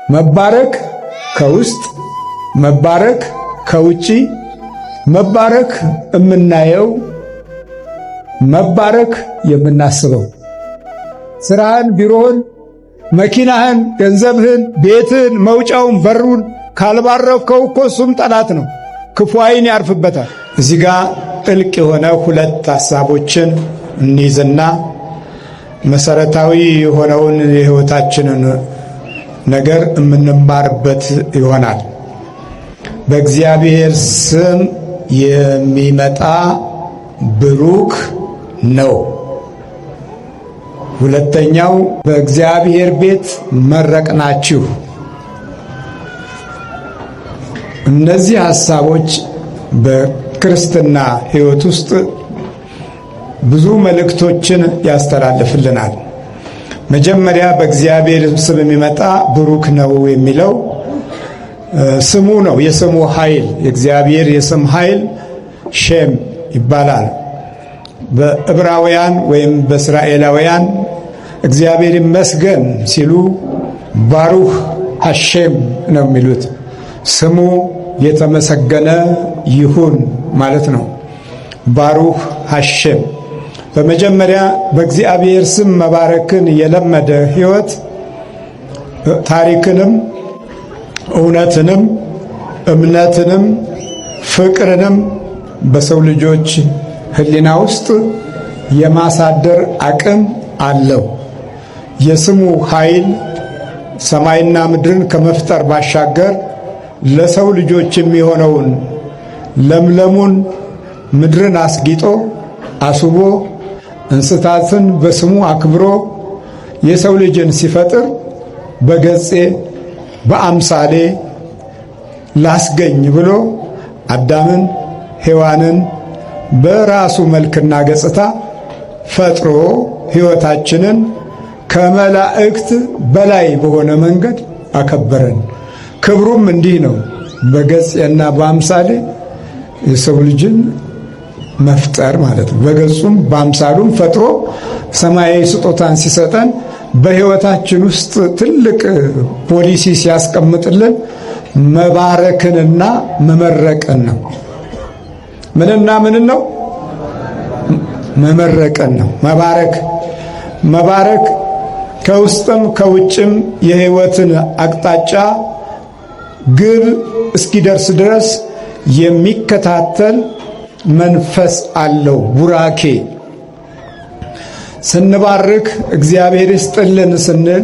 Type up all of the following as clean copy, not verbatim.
መባረክ ከውስጥ፣ መባረክ ከውጪ፣ መባረክ የምናየው፣ መባረክ የምናስበው። ስራህን፣ ቢሮህን፣ መኪናህን፣ ገንዘብህን፣ ቤትህን፣ መውጫውን፣ በሩን ካልባረከው እኮ እሱም ጠላት ነው። ክፉ ዓይን ያርፍበታል። እዚህ ጋር ጥልቅ የሆነ ሁለት ሐሳቦችን እንይዝና መሰረታዊ የሆነውን የሕይወታችንን ነገር የምንማርበት ይሆናል። በእግዚአብሔር ስም የሚመጣ ብሩክ ነው። ሁለተኛው በእግዚአብሔር ቤት መረቅናችሁ። እነዚህ ሐሳቦች በክርስትና ሕይወት ውስጥ ብዙ መልእክቶችን ያስተላልፍልናል። መጀመሪያ በእግዚአብሔር ስም የሚመጣ ብሩክ ነው የሚለው ስሙ ነው፣ የስሙ ኃይል። የእግዚአብሔር የስም ኃይል ሼም ይባላል። በዕብራውያን ወይም በእስራኤላውያን እግዚአብሔር ይመስገን ሲሉ ባሩክ ሐሼም ነው የሚሉት። ስሙ የተመሰገነ ይሁን ማለት ነው። ባሩክ ሐሼም። በመጀመሪያ በእግዚአብሔር ስም መባረክን የለመደ ሕይወት ታሪክንም እውነትንም እምነትንም ፍቅርንም በሰው ልጆች ሕሊና ውስጥ የማሳደር አቅም አለው። የስሙ ኃይል ሰማይና ምድርን ከመፍጠር ባሻገር ለሰው ልጆች የሚሆነውን ለምለሙን ምድርን አስጊጦ አስቦ እንስሳትን በስሙ አክብሮ የሰው ልጅን ሲፈጥር በገጼ በአምሳሌ ላስገኝ ብሎ አዳምን ሔዋንን በራሱ መልክና ገጽታ ፈጥሮ ሕይወታችንን ከመላእክት በላይ በሆነ መንገድ አከበረን። ክብሩም እንዲህ ነው። በገጽና በአምሳሌ የሰው ልጅን መፍጠር ማለት ነው። በገጹም በአምሳሉም ፈጥሮ ሰማያዊ ስጦታን ሲሰጠን በሕይወታችን ውስጥ ትልቅ ፖሊሲ ሲያስቀምጥልን መባረክንና መመረቅን ነው። ምንና ምንን ነው? መመረቅን ነው። መባረክ ከውስጥም ከውጭም የሕይወትን አቅጣጫ ግብ እስኪደርስ ድረስ የሚከታተል መንፈስ አለው። ቡራኬ ስንባርክ እግዚአብሔር ይስጥልን ስንል፣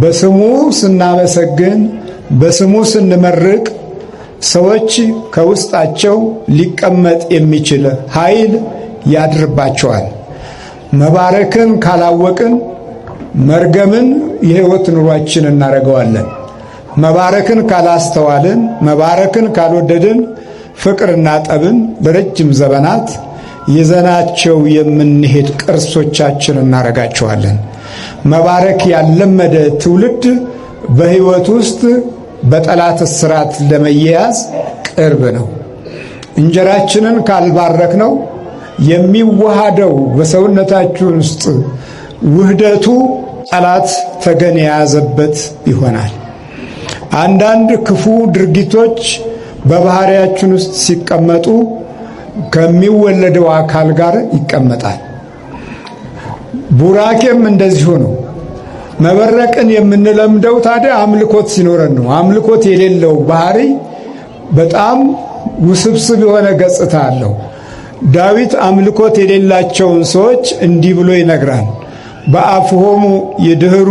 በስሙ ስናመሰግን፣ በስሙ ስንመርቅ ሰዎች ከውስጣቸው ሊቀመጥ የሚችል ኃይል ያድርባቸዋል። መባረክን ካላወቅን መርገምን የሕይወት ኑሯችን እናደርገዋለን። መባረክን ካላስተዋልን፣ መባረክን ካልወደድን ፍቅርና ጠብን ለረጅም ዘመናት ይዘናቸው የምንሄድ ቅርሶቻችን እናረጋቸዋለን። መባረክ ያለመደ ትውልድ በሕይወት ውስጥ በጠላት እስራት ለመያዝ ቅርብ ነው። እንጀራችንን ካልባረክ ነው የሚዋሃደው በሰውነታችን ውስጥ ውህደቱ ጠላት ተገን የያዘበት ይሆናል። አንዳንድ ክፉ ድርጊቶች በባህሪያችን ውስጥ ሲቀመጡ ከሚወለደው አካል ጋር ይቀመጣል። ቡራኬም እንደዚሁ ነው። መበረቅን የምንለምደው ታዲያ አምልኮት ሲኖረን ነው። አምልኮት የሌለው ባህሪ በጣም ውስብስብ የሆነ ገጽታ አለው። ዳዊት አምልኮት የሌላቸውን ሰዎች እንዲህ ብሎ ይነግራል። በአፍሆሙ ይድህሩ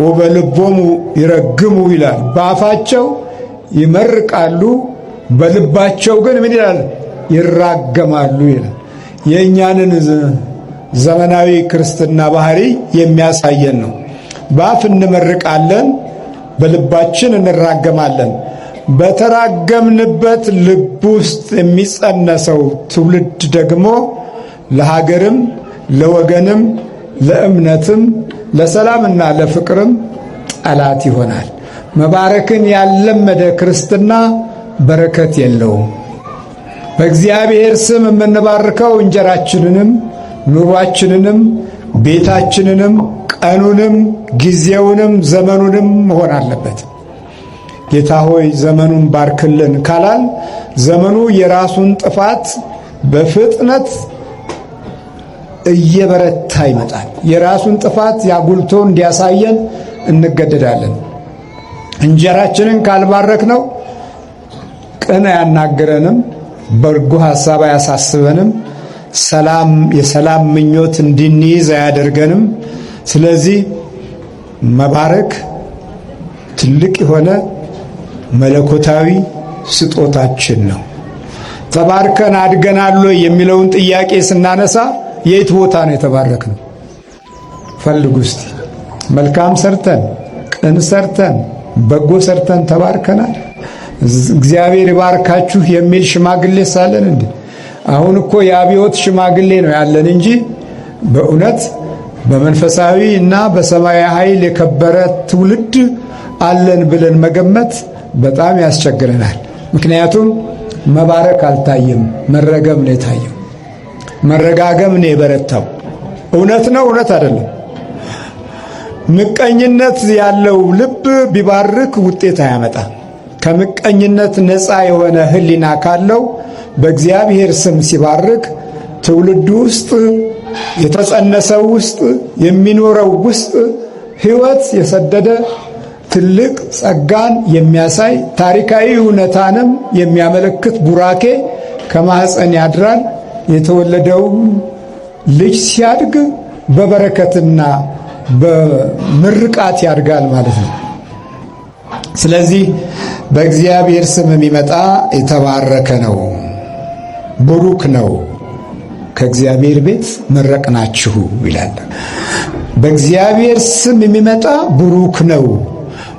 ወበልቦሙ ይረግሙ ይላል። በአፋቸው ይመርቃሉ፣ በልባቸው ግን ምን ይላል? ይራገማሉ ይላል። የእኛንን ዘመናዊ ክርስትና ባህሪ የሚያሳየን ነው። በአፍ እንመርቃለን፣ በልባችን እንራገማለን። በተራገምንበት ልብ ውስጥ የሚጸነሰው ትውልድ ደግሞ ለሀገርም ለወገንም ለእምነትም ለሰላምና ለፍቅርም ጠላት ይሆናል። መባረክን ያለመደ ክርስትና በረከት የለውም። በእግዚአብሔር ስም የምንባርከው እንጀራችንንም ኑሯችንንም ቤታችንንም ቀኑንም ጊዜውንም ዘመኑንም መሆን አለበት። ጌታ ሆይ ዘመኑን ባርክልን ካላል ዘመኑ የራሱን ጥፋት በፍጥነት እየበረታ ይመጣል። የራሱን ጥፋት ያጉልቶ እንዲያሳየን እንገደዳለን። እንጀራችንን ካልባረክነው ቅን አያናግረንም፣ በጎ ሐሳብ አያሳስበንም፣ የሰላም ምኞት እንድንይዝ አያደርገንም። ስለዚህ መባረክ ትልቅ የሆነ መለኮታዊ ስጦታችን ነው። ተባርከን አድገናል የሚለውን ጥያቄ ስናነሳ የት ቦታ ነው የተባረክነው? ፈልጉ እስቲ። መልካም ሰርተን፣ ቅን ሰርተን፣ በጎ ሰርተን ተባርከናል? እግዚአብሔር ይባርካችሁ የሚል ሽማግሌ ሳለን እንዴ? አሁን እኮ የአብዮት ሽማግሌ ነው ያለን እንጂ በእውነት በመንፈሳዊ እና በሰማያዊ ኃይል የከበረ ትውልድ አለን ብለን መገመት በጣም ያስቸግረናል። ምክንያቱም መባረክ አልታየም፣ መረገም ነው የታየው። መረጋገም ነው የበረታው። እውነት ነው፣ እውነት አይደለም? ምቀኝነት ያለው ልብ ቢባርክ ውጤት አያመጣም። ከምቀኝነት ነፃ የሆነ ሕሊና ካለው በእግዚአብሔር ስም ሲባርክ ትውልዱ ውስጥ የተጸነሰው ውስጥ የሚኖረው ውስጥ ሕይወት የሰደደ ትልቅ ጸጋን የሚያሳይ ታሪካዊ እውነታንም የሚያመለክት ቡራኬ ከማህፀን ያድራል። የተወለደው ልጅ ሲያድግ በበረከትና በምርቃት ያድጋል ማለት ነው። ስለዚህ በእግዚአብሔር ስም የሚመጣ የተባረከ ነው፣ ቡሩክ ነው። ከእግዚአብሔር ቤት መረቅናችሁ ይላል። በእግዚአብሔር ስም የሚመጣ ቡሩክ ነው።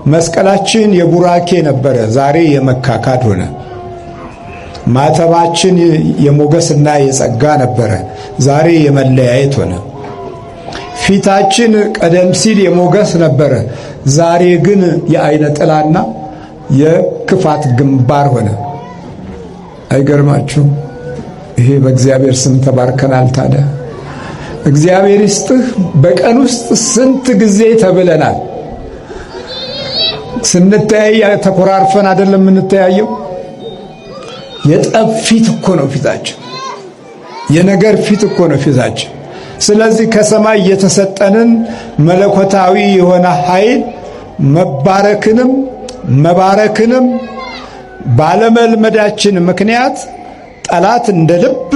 መስቀላችን የቡራኬ ነበረ፣ ዛሬ የመካካድ ሆነ። ማተባችን የሞገስና የጸጋ ነበረ፣ ዛሬ የመለያየት ሆነ። ፊታችን ቀደም ሲል የሞገስ ነበረ፣ ዛሬ ግን የአይነ ጥላና የክፋት ግንባር ሆነ። አይገርማችሁም? ይሄ በእግዚአብሔር ስም ተባርከናል። ታዲያ እግዚአብሔር ይስጥህ። በቀን ውስጥ ስንት ጊዜ ተብለናል። ስንተያይ ተኮራርፈን አይደለም የምንተያየው። የጠብ ፊት እኮ ነው ፊታችን፣ የነገር ፊት እኮ ነው ፊታችን። ስለዚህ ከሰማይ የተሰጠንን መለኮታዊ የሆነ ኃይል መባረክንም ባለመልመዳችን ምክንያት ጠላት እንደ ልብ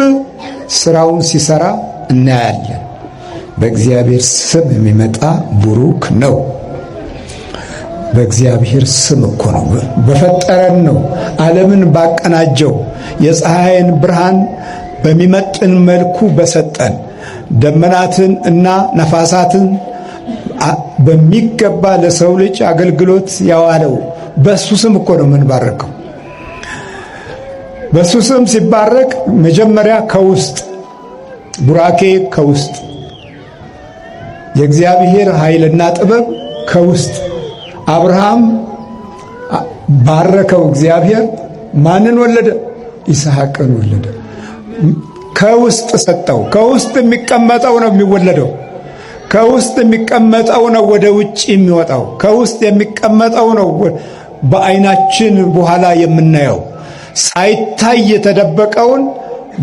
ስራውን ሲሰራ እናያለን። በእግዚአብሔር ስም የሚመጣ ቡሩክ ነው። በእግዚአብሔር ስም እኮ ነው፣ በፈጠረን ነው፣ ዓለምን ባቀናጀው፣ የፀሐይን ብርሃን በሚመጥን መልኩ በሰጠን፣ ደመናትን እና ነፋሳትን በሚገባ ለሰው ልጅ አገልግሎት ያዋለው በሱ ስም እኮ ነው የምንባረከው። በሱ ስም ሲባረክ መጀመሪያ ከውስጥ ቡራኬ፣ ከውስጥ የእግዚአብሔር ኃይልና ጥበብ ከውስጥ። አብርሃም ባረከው እግዚአብሔር። ማንን ወለደ? ይስሐቅን ወለደ። ከውስጥ ሰጠው። ከውስጥ የሚቀመጠው ነው የሚወለደው። ከውስጥ የሚቀመጠው ነው ወደ ውጭ የሚወጣው። ከውስጥ የሚቀመጠው ነው በዓይናችን በኋላ የምናየው። ሳይታይ የተደበቀውን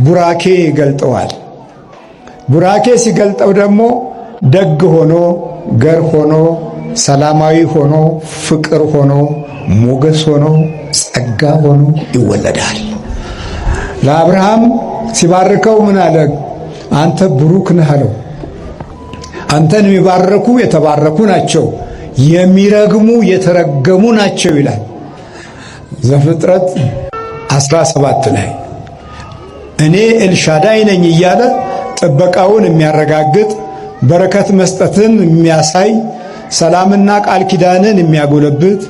ቡራኬ ይገልጠዋል። ቡራኬ ሲገልጠው ደግሞ ደግ ሆኖ፣ ገር ሆኖ፣ ሰላማዊ ሆኖ፣ ፍቅር ሆኖ፣ ሞገስ ሆኖ፣ ጸጋ ሆኖ ይወለዳል። ለአብርሃም ሲባርከው ምን አለ? አንተ ቡሩክ ነህ አለው። አንተን የሚባረኩ የተባረኩ ናቸው፣ የሚረግሙ የተረገሙ ናቸው ይላል ዘፍጥረት 17 ላይ። እኔ ኤልሻዳይ ነኝ እያለ ጥበቃውን የሚያረጋግጥ በረከት መስጠትን የሚያሳይ ሰላምና ቃል ኪዳንን የሚያጎለብት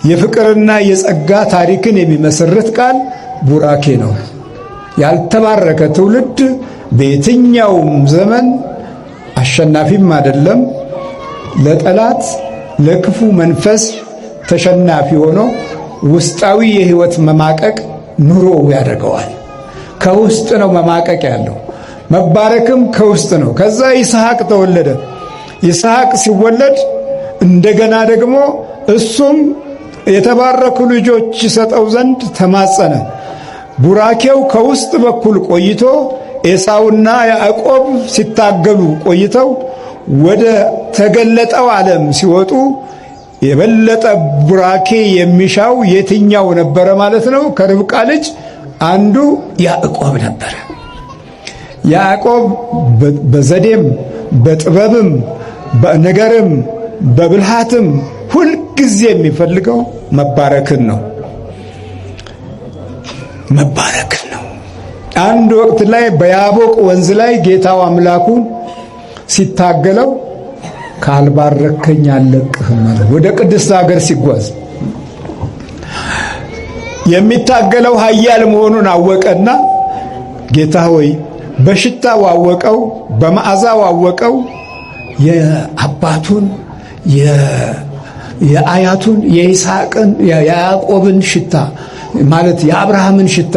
የፍቅርና የጸጋ ታሪክን የሚመሰርት ቃል ቡራኬ ነው። ያልተባረከ ትውልድ በየትኛውም ዘመን አሸናፊም አይደለም፣ ለጠላት ለክፉ መንፈስ ተሸናፊ ሆኖ ውስጣዊ የህይወት መማቀቅ ኑሮ ያደርገዋል። ከውስጥ ነው መማቀቅ ያለው። መባረክም ከውስጥ ነው። ከዛ ይስሐቅ ተወለደ። ይስሐቅ ሲወለድ እንደገና ደግሞ እሱም የተባረኩ ልጆች ይሰጠው ዘንድ ተማጸነ። ቡራኬው ከውስጥ በኩል ቆይቶ ኤሳውና ያዕቆብ ሲታገሉ ቆይተው ወደ ተገለጠው ዓለም ሲወጡ የበለጠ ቡራኬ የሚሻው የትኛው ነበረ ማለት ነው? ከርብቃ ልጅ አንዱ ያዕቆብ ነበረ። ያዕቆብ በዘዴም በጥበብም በነገርም በብልሃትም ሁልጊዜ የሚፈልገው መባረክን ነው። መባረክን ነው። አንድ ወቅት ላይ በያቦቅ ወንዝ ላይ ጌታው አምላኩን ሲታገለው ካልባረከኝ አልለቅህም አለ። ወደ ቅድስት ሀገር ሲጓዝ የሚታገለው ኃያል መሆኑን አወቀና ጌታ ሆይ በሽታው አወቀው፣ በመዓዛው አወቀው። የአባቱን የአያቱን የይስሐቅን የያዕቆብን ሽታ ማለት የአብርሃምን ሽታ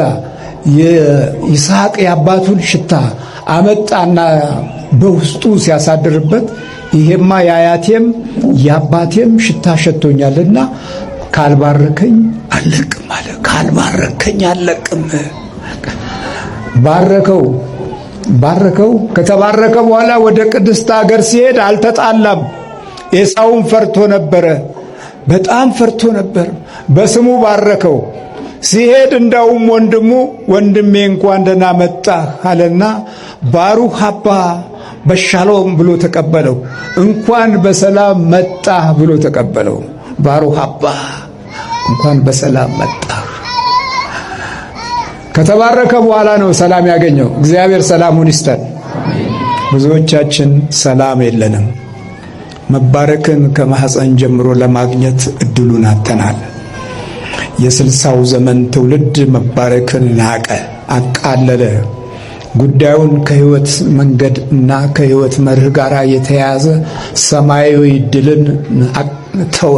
የይስሐቅ የአባቱን ሽታ አመጣና በውስጡ ሲያሳድርበት ይሄማ የአያቴም የአባቴም ሽታ ሸቶኛልና ካልባረከኝ አልለቅም አለ። ካልባረከኝ አልለቅም። ባረከው። ከተባረከ በኋላ ወደ ቅድስት ሀገር ሲሄድ አልተጣላም። ኤሳውን ፈርቶ ነበረ፣ በጣም ፈርቶ ነበር። በስሙ ባረከው። ሲሄድ እንዳውም ወንድሜ እንኳን ደህና መጣህ አለና ባሩክ አባ በሻሎም ብሎ ተቀበለው። እንኳን በሰላም መጣህ ብሎ ተቀበለው። ባሩክ አባ እንኳን በሰላም መጣህ። ከተባረከ በኋላ ነው ሰላም ያገኘው። እግዚአብሔር ሰላሙን ይስጠን። ብዙዎቻችን ሰላም የለንም። መባረክን ከማህፀን ጀምሮ ለማግኘት እድሉን አጥተናል። የስልሳው ዘመን ትውልድ መባረክን ናቀ፣ አቃለለ። ጉዳዩን ከህይወት መንገድ እና ከህይወት መርህ ጋር የተያያዘ ሰማያዊ ድልን ተወ፣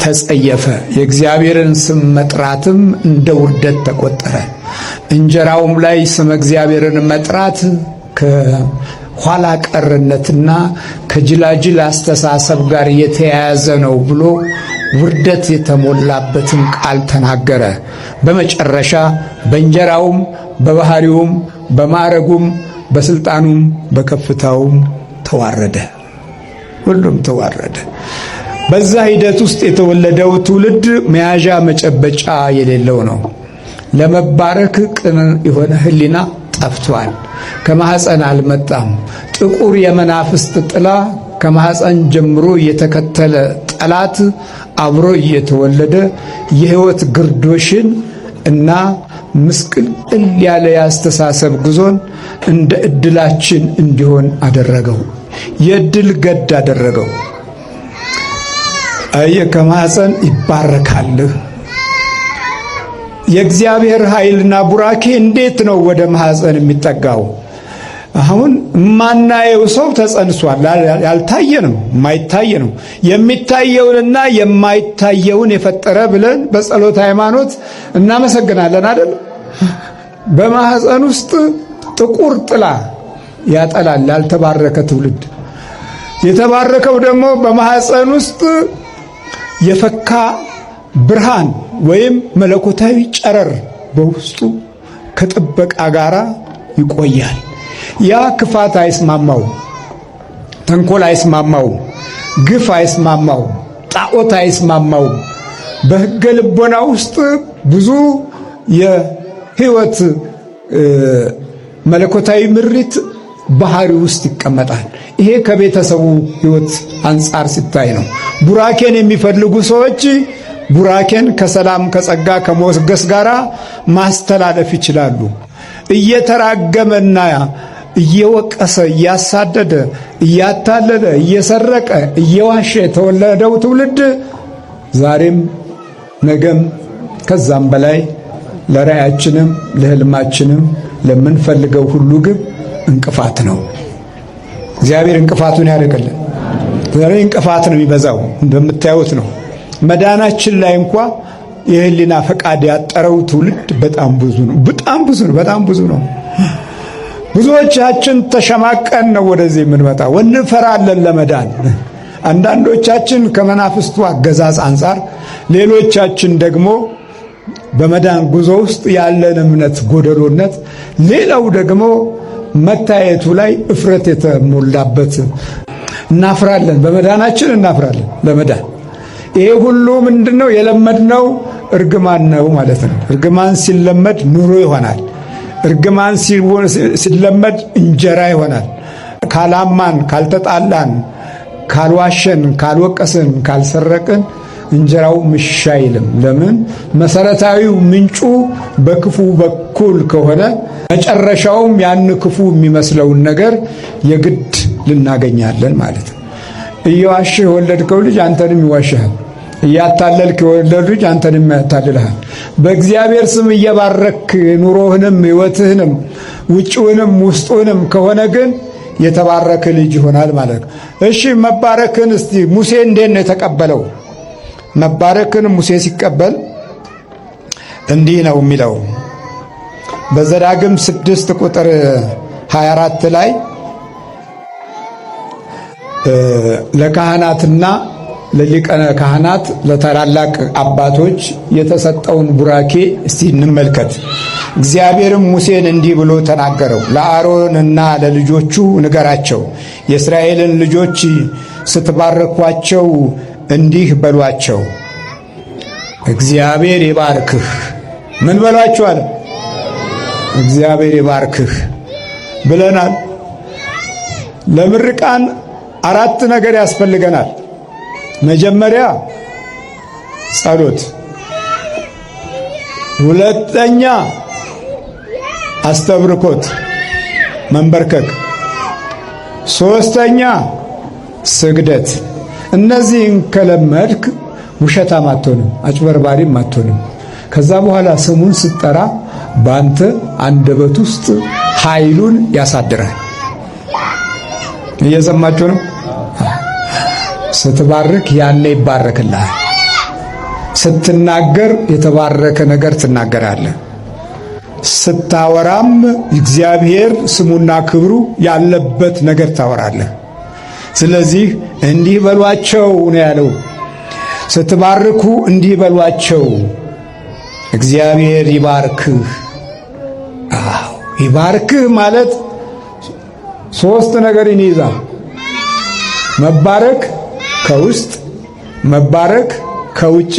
ተጸየፈ። የእግዚአብሔርን ስም መጥራትም እንደ ውርደት ተቆጠረ። እንጀራውም ላይ ስም እግዚአብሔርን መጥራት ከኋላ ቀርነትና ከጅላጅል አስተሳሰብ ጋር የተያያዘ ነው ብሎ ውርደት የተሞላበትን ቃል ተናገረ። በመጨረሻ በእንጀራውም በባህሪውም በማዕረጉም በስልጣኑም በከፍታውም ተዋረደ። ሁሉም ተዋረደ። በዛ ሂደት ውስጥ የተወለደው ትውልድ መያዣ መጨበጫ የሌለው ነው። ለመባረክ ቅን የሆነ ሕሊና ጠፍቷል። ከማህፀን አልመጣም። ጥቁር የመናፍስት ጥላ ከማህፀን ጀምሮ የተከተለ ጠላት አብሮ እየተወለደ የህይወት ግርዶሽን እና ምስቅልቅል ያለ ያስተሳሰብ ጉዞን እንደ እድላችን እንዲሆን አደረገው። የእድል ገድ አደረገው። ከማህፀን ይባረካል። የእግዚአብሔር ኃይልና ቡራኬ እንዴት ነው ወደ ማህፀን የሚጠጋው? አሁን ማናየው ሰው ተጸንሷል። ያልታየ ነው፣ የማይታየ ነው። የሚታየውንና የማይታየውን የፈጠረ ብለን በጸሎት ሃይማኖት እናመሰግናለን አይደል? በማህፀን ውስጥ ጥቁር ጥላ ያጠላል ያልተባረከ ትውልድ። የተባረከው ደግሞ በማህፀን ውስጥ የፈካ ብርሃን ወይም መለኮታዊ ጨረር በውስጡ ከጥበቃ ጋር ይቆያል። ያ ክፋት አይስማማው፣ ተንኮል አይስማማው፣ ግፍ አይስማማው፣ ጣዖት አይስማማው። በሕገ ልቦና ውስጥ ብዙ የህይወት መለኮታዊ ምሪት ባህሪ ውስጥ ይቀመጣል። ይሄ ከቤተሰቡ ህይወት አንጻር ሲታይ ነው። ቡራኬን የሚፈልጉ ሰዎች ቡራኬን ከሰላም ከጸጋ ከሞገስ ጋር ማስተላለፍ ይችላሉ። እየተራገመና እየወቀሰ እያሳደደ እያታለለ እየሰረቀ እየዋሸ የተወለደው ትውልድ ዛሬም ነገም ከዛም በላይ ለራያችንም ለህልማችንም ለምንፈልገው ሁሉ ግብ እንቅፋት ነው። እግዚአብሔር እንቅፋቱን ያደርግልን። ዛሬ እንቅፋት ነው የሚበዛው፣ እንደምታዩት ነው። መዳናችን ላይ እንኳን የህሊና ፈቃድ ያጠረው ትውልድ በጣም ብዙ ነው። በጣም ብዙ ነው። ብዙዎቻችን ተሸማቀን ነው ወደዚህ የምንመጣው። እንፈራለን ለመዳን። አንዳንዶቻችን ከመናፍስቱ አገዛዝ አንጻር ሌሎቻችን ደግሞ በመዳን ጉዞ ውስጥ ያለን እምነት ጎደሎነት፣ ሌላው ደግሞ መታየቱ ላይ እፍረት የተሞላበት እናፍራለን። በመዳናችን እናፍራለን። በመዳን ይሄ ሁሉ ምንድነው? የለመድነው እርግማን ነው ማለት ነው። እርግማን ሲለመድ ኑሮ ይሆናል። እርግማን ሲለመድ እንጀራ ይሆናል። ካላማን፣ ካልተጣላን፣ ካልዋሸን፣ ካልወቀስን፣ ካልሰረቅን እንጀራው ምሽ አይልም። ለምን? መሰረታዊው ምንጩ በክፉ በኩል ከሆነ መጨረሻውም ያን ክፉ የሚመስለውን ነገር የግድ ልናገኛለን ማለት ነው። እየዋሽህ የወለድከው ልጅ አንተንም ይዋሽሃል። እያታለልክ የወለድከው ልጅ አንተንም ያታልልሃል። በእግዚአብሔር ስም እየባረክ ኑሮህንም ሕይወትህንም ውጭውንም ውስጡንም ከሆነ ግን የተባረከ ልጅ ይሆናል ማለት ነው። እሺ መባረክን እስቲ ሙሴ እንዴት ነው የተቀበለው? መባረክን ሙሴ ሲቀበል እንዲህ ነው የሚለው በዘዳግም 6 ቁጥር 24 ላይ ለካህናትና ለሊቃነ ካህናት ለታላላቅ አባቶች የተሰጠውን ቡራኬ እስቲ እንመልከት። እግዚአብሔርም ሙሴን እንዲህ ብሎ ተናገረው። ለአሮንና ለልጆቹ ንገራቸው፣ የእስራኤልን ልጆች ስትባርኳቸው እንዲህ በሏቸው፣ እግዚአብሔር ይባርክህ። ምን በሏቸው አለ? እግዚአብሔር ይባርክህ ብለናል። ለምርቃን 4 ነገር ያስፈልገናል። መጀመሪያ ጸሎት፣ ሁለተኛ አስተብርኮት መንበርከክ፣ ሶስተኛ ስግደት። እነዚህን ከለመድክ ውሸታም አትሆንም፣ አጭበርባሪም አትሆንም። ከዛ በኋላ ስሙን ስትጠራ ባንተ አንደበት ውስጥ ኃይሉን ያሳድራል። እየሰማችሁ ነው? ስትባርክ ያኔ ይባረክልሃል። ስትናገር የተባረከ ነገር ትናገራለህ። ስታወራም እግዚአብሔር ስሙና ክብሩ ያለበት ነገር ታወራለህ። ስለዚህ እንዲህ በሏቸው ነው ያለው። ስትባርኩ እንዲህ በሏቸው፣ እግዚአብሔር ይባርክህ። አዎ ይባርክህ ማለት 3 ነገር ይይዛል። መባረክ ከውስጥ፣ መባረክ ከውጪ